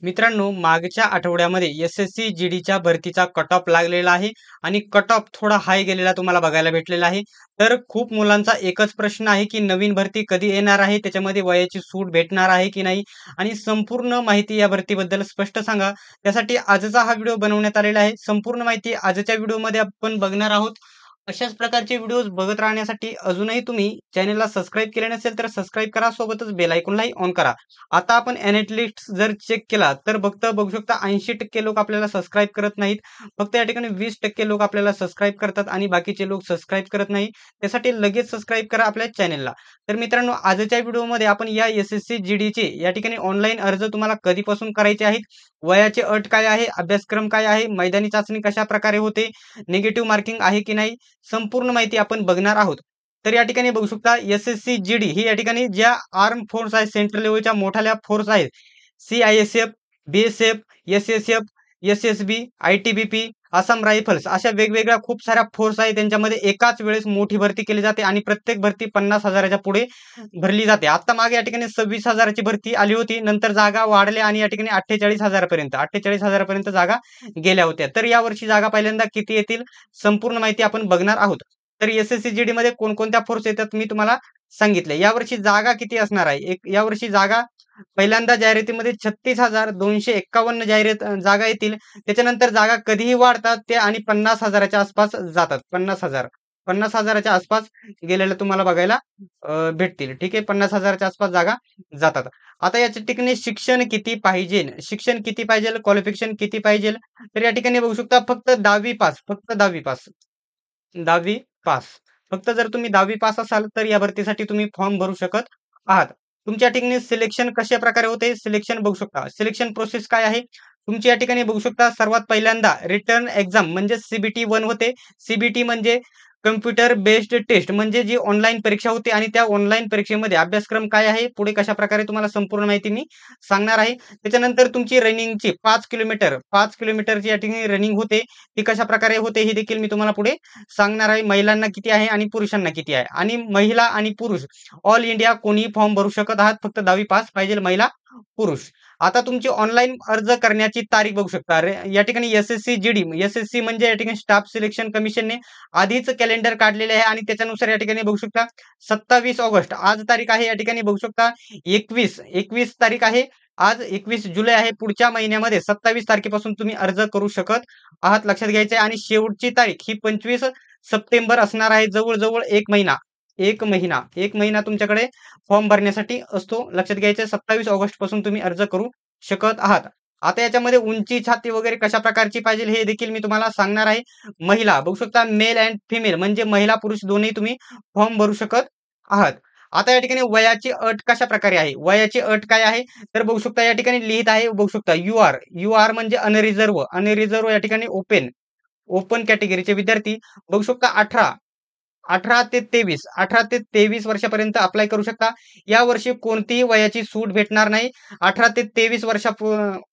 मित्रांनो, मागच्या आठवड्यामध्ये एस-एस-सी जी-डीच्या भरतीचा कट ऑफ लागलेला आहे आणि कट ऑफ थोडा हाय गेलेला तुम्हाला बघायला भेटलेला आहे. तर खूप मुलांचा एकच प्रश्न आहे, की नवीन भरती कधी येणार आहे? त्याच्यामध्ये वयाची सूट भेटणार आहे की नाही? आणि संपूर्ण माहिती या भरतीबद्दल स्पष्ट सांगा. त्यासाठी आजचा हा व्हिडिओ बनवण्यात आलेला आहे. संपूर्ण माहिती आजच्या व्हिडिओमध्ये आपण बघणार आहोत. अशाच प्रकारचे व्हिडिओज बघत राहण्यासाठी अजूनही तुम्ही चॅनलला सबस्क्राईब केले नसेल तर सबस्क्राईब करा, सोबतच बेल आयकॉनलाही ऑन करा. आता आपण एनालिटिक्स जर चेक केला तर बघू शकता 80% लोक आपल्याला सबस्क्राईब करत नाहीत. फक्त या ठिकाणी 20% लोक आपल्याला सबस्क्राईब करतात आणि बाकीचे लोक सबस्क्राईब करत नाही. त्यासाठी लगेच सबस्क्राईब करा आपल्या चॅनलला. तर मित्रांनो, आजच्या व्हिडिओमध्ये आपण या एस-एस-सी जी-डीचे या ठिकाणी ऑनलाईन अर्ज तुम्हाला कधीपासून करायचे आहेत, वयाची अट काय आहे, अभ्यासक्रम काय आहे, मैदानी चाचणी कशा प्रकारे होते, निगेटिव्ह मार्किंग आहे की नाही, संपूर्ण माहिती आपण बघणार आहोत. तर या ठिकाणी बघू शकता एस-एस-सी जी-डी ही या ठिकाणी ज्या आर्म फोर्स आहे, सेंट्रल लेव्हलच्या मोठ्या फोर्स आहेत. सी-आय-एस-एफ, बी-एस-एफ, एस-एस-एफ, एस-एस-बी, आय-टी-बी-पी, आसाम रायफल्स अशा वेगवेगळ्या खूप साऱ्या फोर्स आहेत. त्यांच्यामध्ये एकाच वेळेस मोठी भरती केली जाते आणि प्रत्येक भरती 50,000च्या पुढे भरली जाते. आता मागे या ठिकाणी 26,000ची भरती आली होती. नंतर जागा वाढल्या आणि या ठिकाणी 48,000 पर्यंत जागा गेल्या होत्या. तर यावर्षी जागा पहिल्यांदा किती येतील, संपूर्ण माहिती आपण बघणार आहोत. तर एस-एस-सी जी मध्ये कोणकोणत्या फोर्स येतात मी तुम्हाला सांगितले. यावर्षी जागा किती असणार आहे? यावर्षी जागा पहिल्यांदा जाहिरातीमध्ये 36,251 जागा येतील. त्याच्यानंतर जागा कधीही वाढतात ते आणि 50,000च्या आसपास जातात. 50,000च्या आसपास गेलेल्या तुम्हाला बघायला भेटतील. ठीक आहे. 50,000च्या आसपास जागा जातात. आता याच्या ठिकाणी शिक्षण किती पाहिजे, क्वालिफिकेशन किती पाहिजे? तर या ठिकाणी बघू शकता फक्त 10वी पास, फक्त 10वी पास. 10वी पास. फक्त जर तुम्ही 10वी पास असाल तर या भरतीसाठी तुम्ही फॉर्म भरू शकत आहात. तुमच्या ठिकाणी सिलेक्शन कशा प्रकारे होते? सिलेक्शन बघू शकता. सिलेक्शन प्रोसेस काय आहे? तुमची या ठिकाणी बघू शकता सर्वात पहिल्यांदा रिटर्न एक्झाम म्हणजे सी 1 होते. सी म्हणजे कॉम्प्युटर बेस्ड टेस्ट म्हणजे जी ऑनलाईन परीक्षा होते आणि त्या ऑनलाईन परीक्षेमध्ये अभ्यासक्रम काय आहे? पुढे कशाप्रकारे तुम्हाला संपूर्ण माहिती मी सांगणार आहे. त्याच्यानंतर तुमची रनिंगची 5 किलोमीटरची या ठिकाणी रनिंग होते. ती कशाप्रकारे होते हे देखील मी तुम्हाला पुढे सांगणार आहे. महिलांना किती आहे आणि पुरुषांना किती आहे आणि महिला आणि पुरुष ऑल इंडिया कोणीही फॉर्म भरू शकत आहात. फक्त 10वी पास पाहिजे महिला, पुरुष. आता तुमची ऑनलाईन अर्ज करण्याची तारीख बघू शकता. या ठिकाणी एस-एस-सी जी-डी, एस-एस-सी म्हणजे या ठिकाणी स्टाफ सिलेक्शन कमिशनने आधीच कॅलेंडर काढलेले आहे आणि त्याच्यानुसार या ठिकाणी बघू शकता 27 ऑगस्ट आज तारीख आहे. या ठिकाणी बघू शकता 21 तारीख आहे. आज 21 जुलै आहे. पुढच्या महिन्यामध्ये 27 तारखेपासून तुम्ही अर्ज करू शकत आहात. लक्षात घ्यायचे आणि शेवटची तारीख ही 25 सप्टेंबर असणार आहे. जवळ-जवळ 1 महिना तुमच्याकडे फॉर्म भरण्यासाठी असतो. लक्षात घ्यायचं 27 ऑगस्ट पासून तुम्ही अर्ज करू शकत आहात. आता याच्यामध्ये उंची, छाती वगैरे कशा प्रकारची पाहिजे हे देखील मी तुम्हाला सांगणार आहे. महिला बघू शकता मेल अँड फिमेल म्हणजे महिला पुरुष दोन्ही तुम्ही फॉर्म भरू शकत आहात. आता या ठिकाणी वयाची अट कशा प्रकारे आहे? वयाची अट काय आहे? तर बघू शकता या ठिकाणी लिहित आहे बघू शकता यू आर म्हणजे अनरिझर्व्ह या ठिकाणी ओपन कॅटेगरीचे विद्यार्थी बघू शकता 18 ते 23 वर्षापर्यंत अप्लाय करू शकता. या वर्षी कोणतीही वयाची सूट भेटणार नाही. 18 ते 23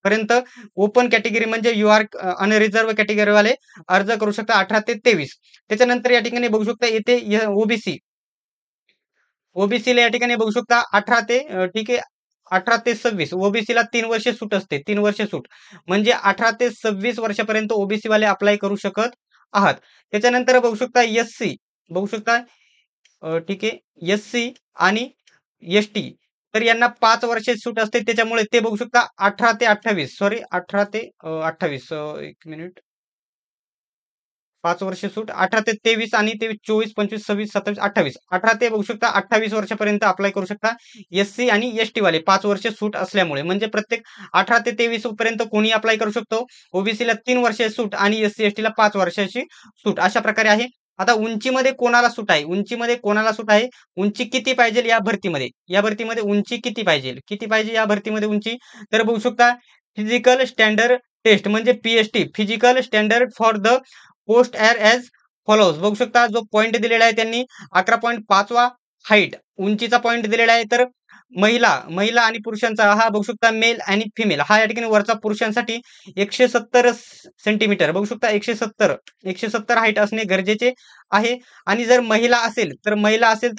पर्यंत ओपन कॅटेगरी म्हणजे यू आर अनरिझर्व्ह कॅटेगरीवाले अर्ज करू शकता 18 ते 23. त्याच्यानंतर या ठिकाणी बघू शकता येथे ओबीसी ओबीसीला या ठिकाणी बघू शकता 18 ते ठीक आहे 18 ते 26 ओबीसीला 3 वर्ष सूट असते. 3 वर्ष सूट म्हणजे 18 ते 26 वर्षापर्यंत ओबीसी वाले अप्लाय करू शकत आहात. त्याच्यानंतर बघू शकता एस-सी बघू शकता ठीक आहे एस-सी आणि एस-टी तर यांना 5 वर्षाची सूट असते. त्याच्यामुळे ते बघू शकता 18 ते 28 सॉरी 18 ते 28 1 मिनिट 5 वर्ष सूट 18 ते 23 आणि 23, 24, 25, 26, 27, 28. 18 ते बघू शकता 28 वर्षापर्यंत अप्लाय करू शकता. एस-सी आणि एस-टी वाले 5 वर्ष सूट असल्यामुळे म्हणजे प्रत्येक 18 ते 23 पर्यंत कोणी अप्लाय करू शकतो. ओबीसीला 3 वर्षाची सूट आणि एस-सी, एस-टीला 5 वर्षाची सूट अशा प्रकारे आहे. आता उंचीमध्ये कोणाला सूट आहे? उंची किती पाहिजे या भरतीमध्ये? या भरतीमध्ये उंची किती पाहिजे? किती पाहिजे या भरतीमध्ये उंची? तर बघू शकता फिजिकल स्टँडर्ड टेस्ट म्हणजे P-S-T physical standard for the post as follows बघू शकता जो पॉइंट दिलेला आहे त्यांनी 11.5 हाईट उंचीचा पॉइंट दिलेला आहे तर महिला महिला आणि पुरुषांचा हा बघू शकता मेल आणि फिमेल हा या ठिकाणी वरचा पुरुषांसाठी 170 सेंटीमीटर बघू शकता 170 हाईट असणे गरजेचे आहे. आणि जर महिला असेल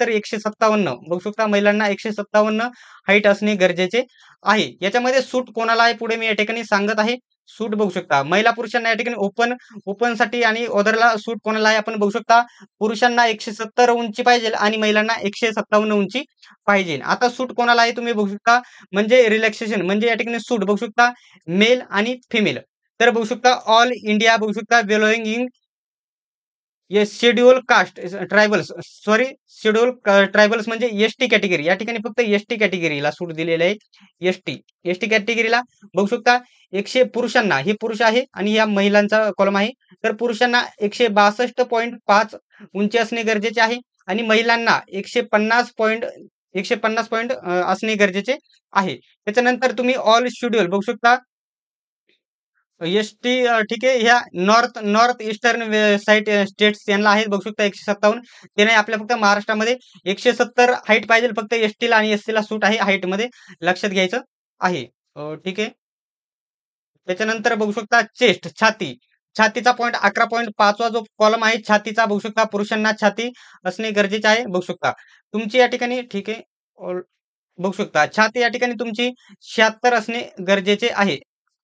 तर 157 बघू शकता महिलांना 157 हाईट असणे गरजेचे आहे. याच्यामध्ये सूट कोणाला आहे पुढे मी या ठिकाणी सांगत आहे. सूट बघू शकता महिला पुरुषांना या ठिकाणी ओपन साठी आणि ओदरला सूट कोणाला आहे आपण बघू शकता. पुरुषांना 170 उंची पाहिजे आणि महिलांना 157 उंची पाहिजे. आता सूट कोणाला आहे तुम्ही बघू शकता म्हणजे रिलॅक्सेशन म्हणजे या ठिकाणी सूट बघू शकता मेल आणि फिमेल. तर बघू शकता ऑल इंडिया बघू शकता belonging in yes schedule caste tribals sorry schedule tribals म्हणजे एसटी कॅटेगरी या ठिकाणी फक्त एसटी कॅटेगरीला सूट दिलेले आहे. एसटी कॅटेगरीला बघू शकता 100 पुरुषांना हे पुरुष आहे आणि या महिलांचा कॉलम आहे. तर पुरुषांना 162.5 उंची असणे गरजेचे आहे आणि महिलांना 150 पॉईंट असणे गरजेचे आहे. त्याच्यानंतर तुम्ही ऑल शेड्यूल बघू शकता एसटी ठीक आहे. ह्या नॉर्थ ईस्टर्न साईड स्टेट्स यांना आहेत बघू शकता 157. ते नाही आपल्या फक्त महाराष्ट्रामध्ये 170 हाईट पाहिजे फक्त एसटीला आणि एससीला सूट आहे हाईटमध्ये लक्षात घ्यायचं आहे. ठीक आहे. त्याच्यानंतर बघू शकता चेस्ट छातीचा पॉईंट 11.5 जो कॉलम आहे छातीचा बघू शकता पुरुषांना छाती असणे गरजेचे आहे बघू शकता. तुमची या ठिकाणी ठीक आहे. बघू शकता छाती या ठिकाणी तुमची 76 असणे गरजेचे आहे.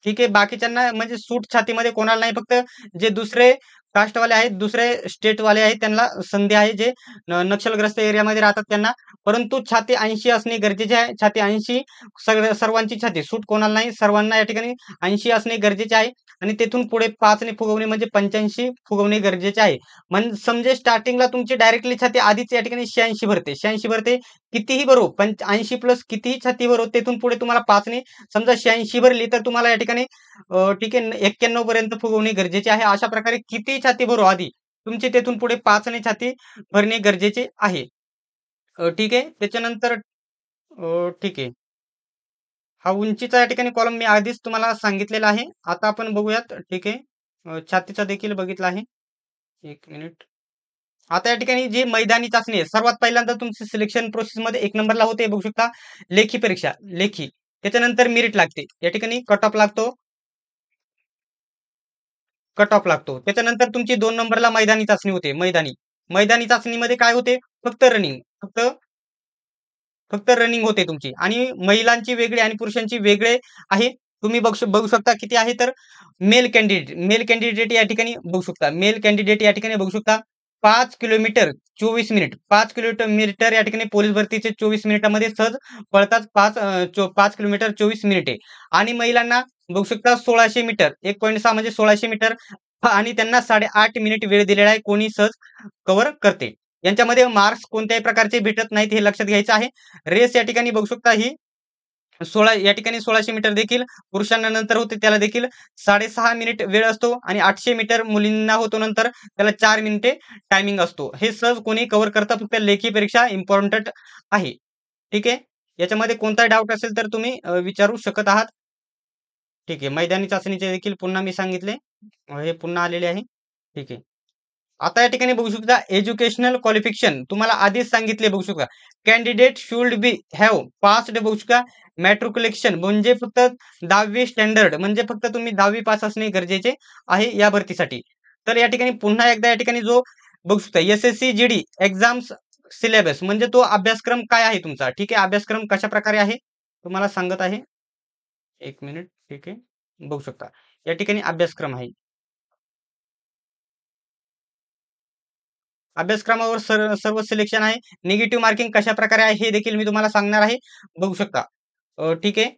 ठीक आहे. बाकीच्यांना म्हणजे सूट छातीमध्ये कोणाला नाही फक्त जे दुसरे कास्टवाले आहेत, दुसरे स्टेटवाले आहेत त्यांना संधी आहे जे नक्षलग्रस्त एरियामध्ये राहतात त्यांना. परंतु छाती 80 असणे गरजेचे आहे. छाती 80 सर्वांची छाती सूट कोणाला नाही सर्वांना या ठिकाणी 80 असणे गरजेचे आहे आणि तेथून पुढे 5 ने फुगवणे म्हणजे 85 फुगवणे गरजेचे आहे. म्हणजे समजे स्टार्टिंगला तुमची डायरेक्टली छाती आधीच या ठिकाणी 86 भरते कितीही भरो 80 प्लस कितीही छाती भरो तिथून पुढे तुम्हाला 5 ने समजा 86 भरली तर तुम्हाला या ठिकाणी ठीक आहे 91 पर्यंत फुगवणे गरजेचे आहे. अशा प्रकारे किती छाती भरो आधी तुमची तेथून पुढे 5 ने छाती भरणे गरजेचे आहे. ठीक आहे. त्याच्यानंतर ठीक आहे. हा उंचीचा या ठिकाणी कॉलम मी आधीच तुम्हाला सांगितलेला आहे. आता आपण बघूयात ठीक आहे. छातीचा देखील बघितला आहे. 1 मिनिट. आता या ठिकाणी जी मैदानी चाचणी आहे सर्वात पहिल्यांदा तुमची सिलेक्शन प्रोसेसमध्ये 1 नंबरला होते बघू शकता लेखी परीक्षा लेखी. त्याच्यानंतर मेरिट लागते. या ठिकाणी कट ऑफ लागतो. त्याच्यानंतर तुमची 2 नंबरला मैदानी चाचणी होते. मैदानी चाचणीमध्ये काय होते? फक्त रनिंग. फक्त रनिंग होते तुमची आणि महिलांची वेगळी आणि पुरुषांची वेगळे आहे. तुम्ही बघू शकता किती आहे तर मेल कॅन्डिडेट या ठिकाणी बघू शकता. मेल कॅन्डिडेट या ठिकाणी बघू शकता 5 किलोमीटर 24 मिनिट 5 किलोमीटर या ठिकाणी पोलीस भरतीचे 24 मिनिटामध्ये सहज पळतात 5 किलोमीटर 24 मिनिटे आणि महिलांना बघू शकता 1600 मीटर 1.6 म्हणजे 1600 मीटर आणि त्यांना 8.5 मिनिट वेळ दिलेला आहे. कोणी सहज कव्हर करते. यांच्यामध्ये मार्क्स कोणत्याही प्रकारचे भेटत नाहीत हे लक्षात घ्यायचं आहे. रेस या ठिकाणी बघू शकता ही 1600 मीटर देखील पुरुषांना नंतर होते त्याला देखील 6.5 मिनिट वेळ असतो आणि 800 मीटर मुलींना होतो नंतर त्याला 4 मिनिटे टायमिंग असतो. हे सहज कोणी कव्हर करतं फक्त लेखी परीक्षा इम्पॉर्टंट आहे. ठीक आहे. याच्यामध्ये कोणता डाऊट असेल तर तुम्ही विचारू शकत आहात. ठीक आहे. मैदानी चाचणीचे देखील पुन्हा मी सांगितले. हे पुन्हा आलेले आहे. ठीक आहे. आता या ठिकाणी बघू शकता एज्युकेशनल क्वालिफिकेशन तुम्हाला आधीच सांगितले बघू शकता. Candidate should be have passed बघू शकता मॅट्रिक्युलेशन म्हणजे फक्त 10वी स्टँडर्ड म्हणजे फक्त तुम्ही 10वी पास असणे गरजेचे आहे या भरतीसाठी. तर या ठिकाणी पुन्हा एकदा या ठिकाणी जो बघू शकता एस-एस-सी जी-डी एक्झाम्स सिलेबस म्हणजे तो अभ्यासक्रम काय आहे तुमचा? ठीक आहे. अभ्यासक्रम कशाप्रकारे आहे? तुम्हाला सांगत आहे. 1 मिनिट. ठीक आहे. बघू शकता. या ठिकाणी अभ्यासक्रम आहे. अभ्यासक्रमावर सर्व सिलेक्शन आहे. निगेटिव्ह मार्किंग कशाप्रकारे आहे हे देखील मी तुम्हाला सांगणार आहे. बघू शकता. ठीक आहे.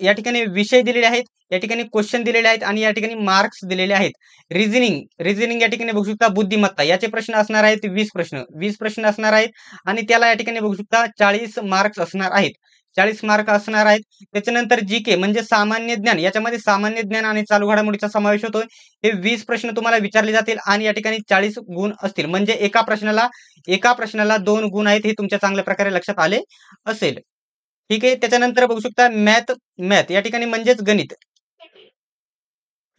या ठिकाणी विषय दिलेले आहेत. या ठिकाणी क्वेश्चन दिलेले आहेत आणि या ठिकाणी मार्क्स दिलेले आहेत. रिझनिंग या ठिकाणी बघू शकता बुद्धिमत्ता याचे प्रश्न असणार आहेत 20 प्रश्न असणार आहेत आणि त्याला या ठिकाणी बघू शकता 40 मार्क्स असणार आहेत. 40 मार्क असणार आहेत. त्याच्यानंतर जी म्हणजे सामान्य ज्ञान याच्यामध्ये सामान्य ज्ञान आणि चालू घडामोडीचा समावेश होतोय. हे 20 प्रश्न तुम्हाला विचारले जातील आणि या ठिकाणी 40 गुण असतील. म्हणजे एका प्रश्नाला 2 गुण आहेत हे तुमच्या चांगल्या प्रकारे लक्षात आले असेल. ठीक आहे. त्याच्यानंतर बघू शकता मॅथ या ठिकाणी म्हणजेच गणित.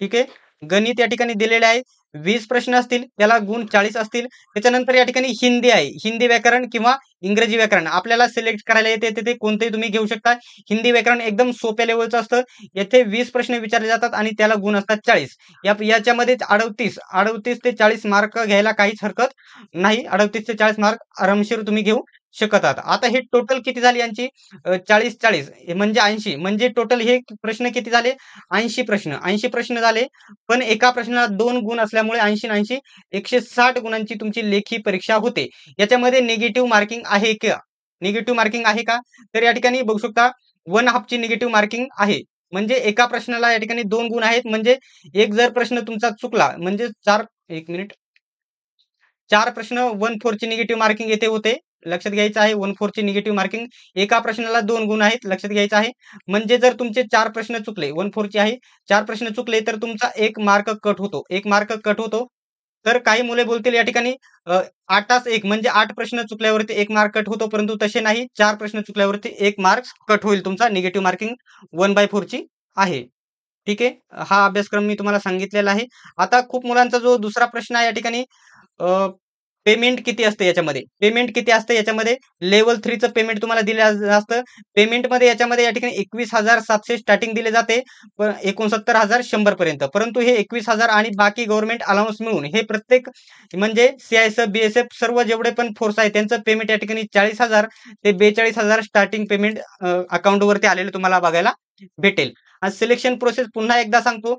ठीक आहे. गणित या ठिकाणी दिलेले आहे. 20 प्रश्न असतील, त्याला गुण 40 असतील. त्याच्यानंतर या ठिकाणी हिंदी आहे. हिंदी व्याकरण किंवा इंग्रजी व्याकरण आपल्याला सिलेक्ट करायला येते, ते कोणतेही तुम्ही घेऊ शकता. हिंदी व्याकरण एकदम सोप्या लेव्हलचं असतं. येथे 20 प्रश्न विचारले जातात आणि त्याला गुण असतात 40. याच्यामध्ये 38 ते 40 मार्क घ्यायला काहीच हरकत नाही. 38 ते 40 मार्क आरामशीर तुम्ही घेऊ शकत आहात. आता हे टोटल किती झाली यांची 40 म्हणजे 80 म्हणजे टोटल हे प्रश्न किती झाले 80 प्रश्न झाले. पण एका प्रश्नाला 2 गुण असल्यामुळे 80 आणि 80 160 गुणांची तुमची लेखी परीक्षा होते. याच्यामध्ये निगेटिव्ह मार्किंग आहे का? निगेटिव्ह मार्किंग आहे का? तर या ठिकाणी बघू शकता 1 हाल्फची निगेटिव्ह मार्किंग आहे. म्हणजे एका प्रश्नाला या ठिकाणी 2 गुण आहेत. म्हणजे एक जर प्रश्न तुमचा चुकला म्हणजे 1 मिनिट 4 प्रश्न 1/4 ची निगेटिव्ह मार्किंग येथे होते. लक्षात घ्यायचं आहे 1/4 ची निगेटिव्ह मार्किंग. एका प्रश्नाला 2 गुण आहेत. लक्षात घ्यायचं आहे. म्हणजे जर तुमचे 4 प्रश्न चुकले 1/4 ची आहे. 4 प्रश्न चुकले तर तुमचा 1 मार्क कट होतो. 1 मार्क कट होतो. तर काही मुले बोलतील या ठिकाणी 8 1 म्हणजे 8 प्रश्न चुकल्यावरती 1 मार्क कट होतो. परंतु तसे नाही. 4 प्रश्न चुकल्यावरती 1 मार्क कट होईल तुमचा. निगेटिव्ह मार्किंग 1/4 ची आहे. ठीक आहे. हा अभ्यासक्रम मी तुम्हाला सांगितलेला आहे. आता खूप मुलांचा जो दुसरा प्रश्न आहे या ठिकाणी पेमेंट किती असते याच्यामध्ये? पेमेंट किती असते याच्यामध्ये? लेव्हल 3 चं पेमेंट तुम्हाला दिलं असतं. पेमेंटमध्ये याच्यामध्ये या ठिकाणी 21,700 स्टार्टिंग दिले जाते. 69,100 पर्यंत. परंतु हे 21,000 आणि बाकी गव्हर्नमेंट अलाउन्स मिळून हे प्रत्येक म्हणजे सी-आय-एस-एफ, बी-एस-एफ सर्व जेवढे पण फोर्स आहे त्यांचं पेमेंट या ठिकाणी 40,000 ते 42,000 स्टार्टिंग पेमेंट अकाउंटवरती आलेलं तुम्हाला बघायला भेटेल. सिलेक्शन प्रोसेस पुन्हा एकदा सांगतो.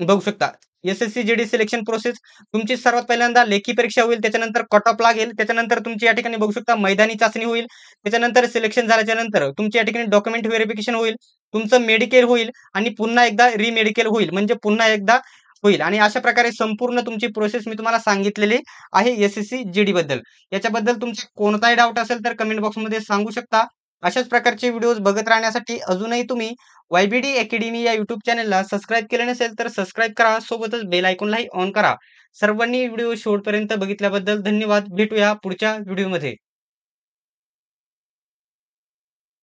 बघू शकता. एस-एस-सी जी-डी सिलेक्शन प्रोसेस तुमची सर्वात पहिल्यांदा लेखी परीक्षा होईल. त्याच्यानंतर कट ऑफ लागेल. त्याच्यानंतर तुमची या ठिकाणी बघू शकता मैदानी चाचणी होईल. त्याच्यानंतर सिलेक्शन झाल्याच्या नंतर तुमची या ठिकाणी डॉक्युमेंट व्हेरिफिकेशन होईल. तुमचं मेडिकेल होईल आणि पुन्हा एकदा रिमेडिकेल होईल. म्हणजे पुन्हा एकदा होईल आणि अशा प्रकारे संपूर्ण तुमची प्रोसेस मी तुम्हाला सांगितलेली आहे एस-एस-सी जी-डी बद्दल. याच्याबद्दल तुमचा कोणताही डाऊट असेल तर कमेंट बॉक्समध्ये सांगू शकता. अशाच प्रकारचे व्हिडिओज बघत राहण्यासाठी अजूनही तुम्ही वाय-बी-डी अकॅडमी या YouTube चॅनलला सबस्क्राईब केले नसेल तर सबस्क्राईब करा. सोबतच बेल आयकॉनलाही ऑन करा. सर्वांनी व्हिडिओ शेवटपर्यंत बघितल्याबद्दल धन्यवाद. भेटूया पुढच्या व्हिडिओमध्ये.